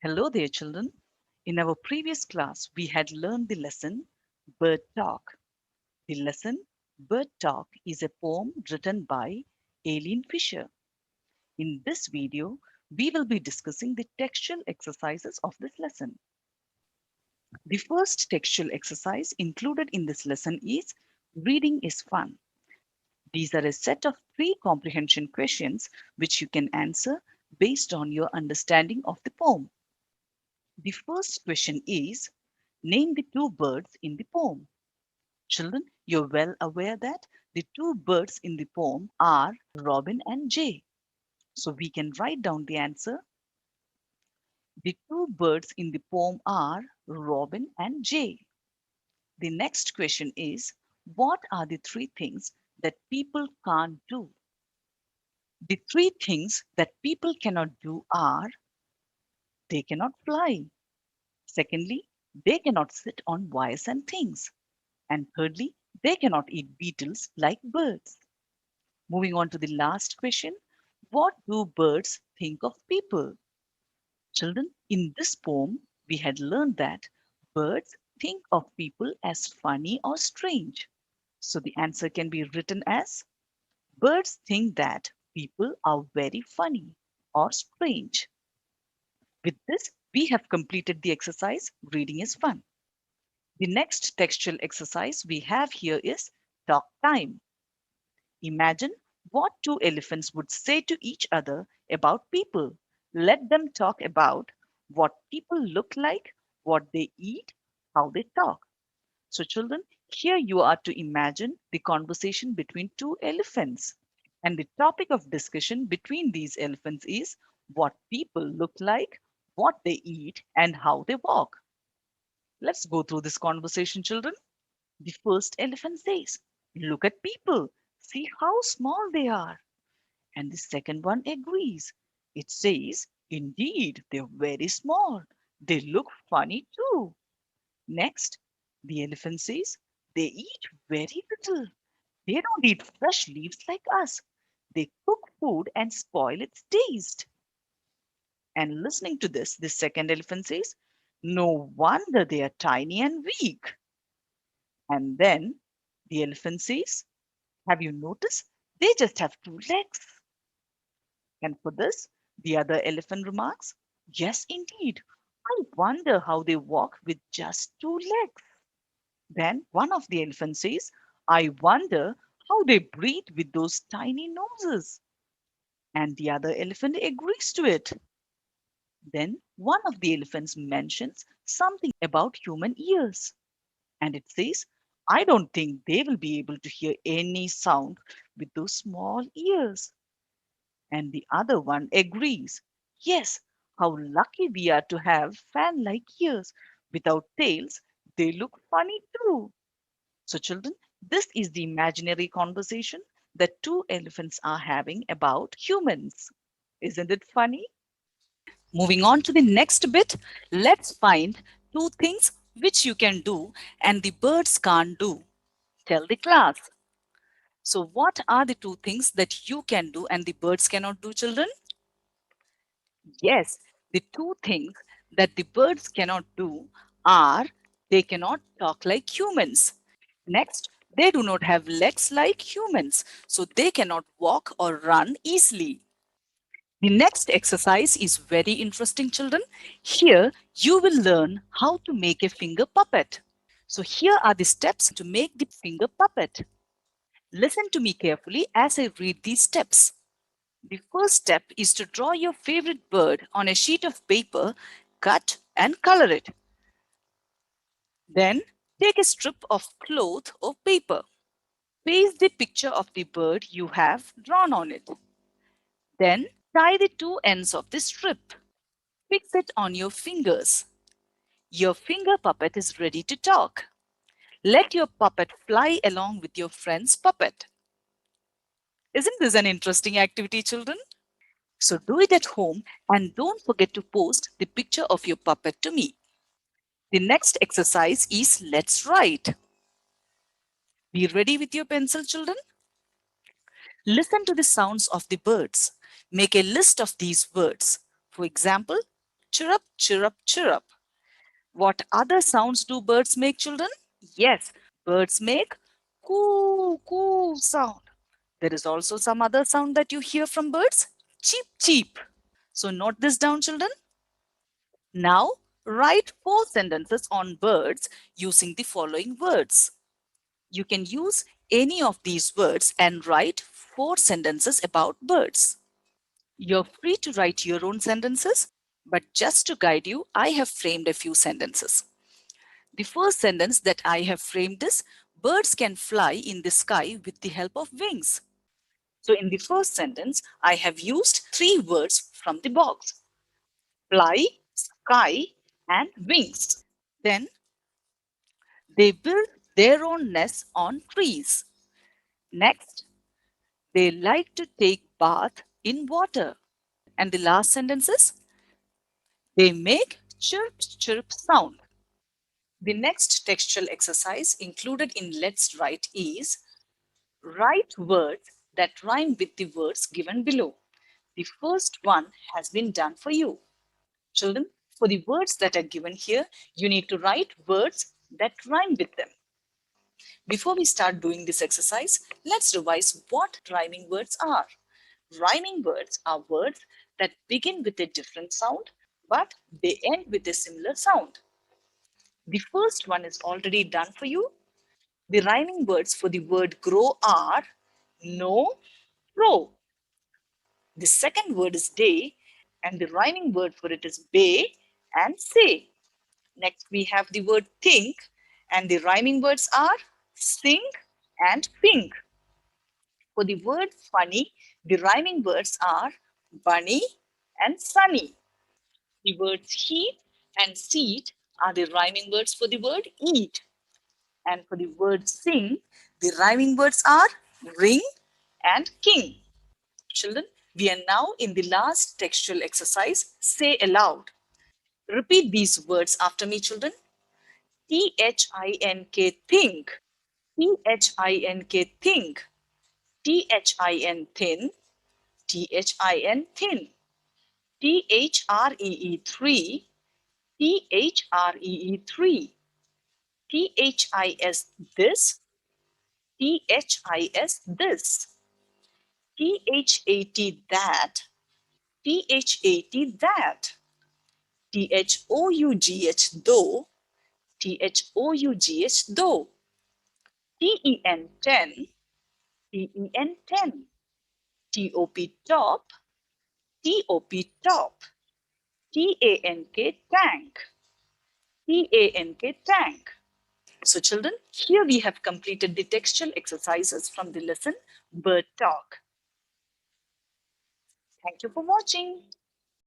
Hello there, children. In our previous class, we had learned the lesson Bird Talk. The lesson Bird Talk is a poem written by Aileen Fisher. In this video, we will be discussing the textual exercises of this lesson. The first textual exercise included in this lesson is Reading is Fun. These are a set of pre-comprehension questions which you can answer based on your understanding of the poem. The first question is, name the two birds in the poem. Children, you're well aware that the two birds in the poem are Robin and Jay. So we can write down the answer. The two birds in the poem are Robin and Jay. The next question is, what are the three things that people can't do? The three things that people cannot do are, they cannot fly. Secondly, they cannot sit on wires and things. And thirdly, they cannot eat beetles like birds. Moving on to the last question, what do birds think of people? Children, in this poem, we had learned that birds think of people as funny or strange. So the answer can be written as, birds think that people are very funny or strange. With this, we have completed the exercise, Reading is Fun. The next textual exercise we have here is Talk Time. Imagine what two elephants would say to each other about people. Let them talk about what people look like, what they eat, how they talk. So, children, here you are to imagine the conversation between two elephants. And the topic of discussion between these elephants is what people look like, what they eat, and how they walk. Let's go through this conversation, children. The first elephant says, look at people. See how small they are. And the second one agrees. It says, indeed, they're very small. They look funny too. Next, the elephant says, they eat very little. They don't eat fresh leaves like us. They cook food and spoil its taste. And listening to this, the second elephant says, no wonder they are tiny and weak. And then the elephant says, have you noticed? They just have two legs. And for this, the other elephant remarks, yes, indeed. I wonder how they walk with just two legs. Then one of the elephants says, I wonder how they breathe with those tiny noses. And the other elephant agrees to it. Then one of the elephants mentions something about human ears. And it says, I don't think they will be able to hear any sound with those small ears. And the other one agrees. Yes, how lucky we are to have fan like ears. Without tails, they look funny too. So, children, this is the imaginary conversation that two elephants are having about humans. Isn't it funny? Moving on to the next bit, let's find two things which you can do and the birds can't do. Tell the class. So, what are the two things that you can do and the birds cannot do, children? Yes, the two things that the birds cannot do are they cannot talk like humans. Next, they do not have legs like humans, so they cannot walk or run easily. The next exercise is very interesting, children. Here, you will learn how to make a finger puppet. So here are the steps to make the finger puppet. Listen to me carefully as I read these steps. The first step is to draw your favorite bird on a sheet of paper, cut and color it. Then take a strip of cloth or paper. Paste the picture of the bird you have drawn on it. Then tie the two ends of the strip. Fix it on your fingers. Your finger puppet is ready to talk. Let your puppet fly along with your friend's puppet. Isn't this an interesting activity, children? So do it at home and don't forget to post the picture of your puppet to me. The next exercise is let's write. Be ready with your pencil, children. Listen to the sounds of the birds. Make a list of these words. For example, Chirrup, chirrup, chirrup. What other sounds do birds make, children? Yes, birds make coo, coo sound. There is also some other sound that you hear from birds. Cheep, cheep. So note this down, children. Now, write 4 sentences on birds using the following words. You can use any of these words and write 4 sentences about birds. You're free to write your own sentences, but just to guide you, I have framed a few sentences. The first sentence that I have framed is birds can fly in the sky with the help of wings. So in the first sentence, I have used 3 words from the box: fly, sky, and wings. Then they build their own nests on trees. Next, they like to take bath in water. And the last sentence is they make chirp chirp sound. The next textual exercise included in Let's Write is write words that rhyme with the words given below. The first one has been done for you. Children, for the words that are given here, you need to write words that rhyme with them. Before we start doing this exercise, let's revise what rhyming words are. Rhyming words are words that begin with a different sound, but they end with a similar sound. The first one is already done for you. The rhyming words for the word grow are no, pro. The second word is day, and the rhyming word for it is bay and say. Next, we have the word think, and the rhyming words are sing and pink. For the word funny, the rhyming words are bunny and sunny. The words heat and seat are the rhyming words for the word eat. And for the word sing, the rhyming words are ring and king. Children, we are now in the last textual exercise. Say aloud. Repeat these words after me, children. T-H-I-N-K, think. T-H-I-N-K, think. T-H-I-N, thin. T-H-I-N, thin. T-H-R-E-E, three. T-H-R-E-E, three. T-H-I-S, this. T-H-I-S, this. T-H-A-T, that. T-H-A-T, that. T-H-O-U-G-H, though. T-H-O-U-G-H, though. T-E-N, ten. T-E-N, ten. T-O-P, top. T-O-P, top. T-A-N-K, tank. T-A-N-K, tank. So children, here we have completed the textual exercises from the lesson Bird Talk. Thank you for watching.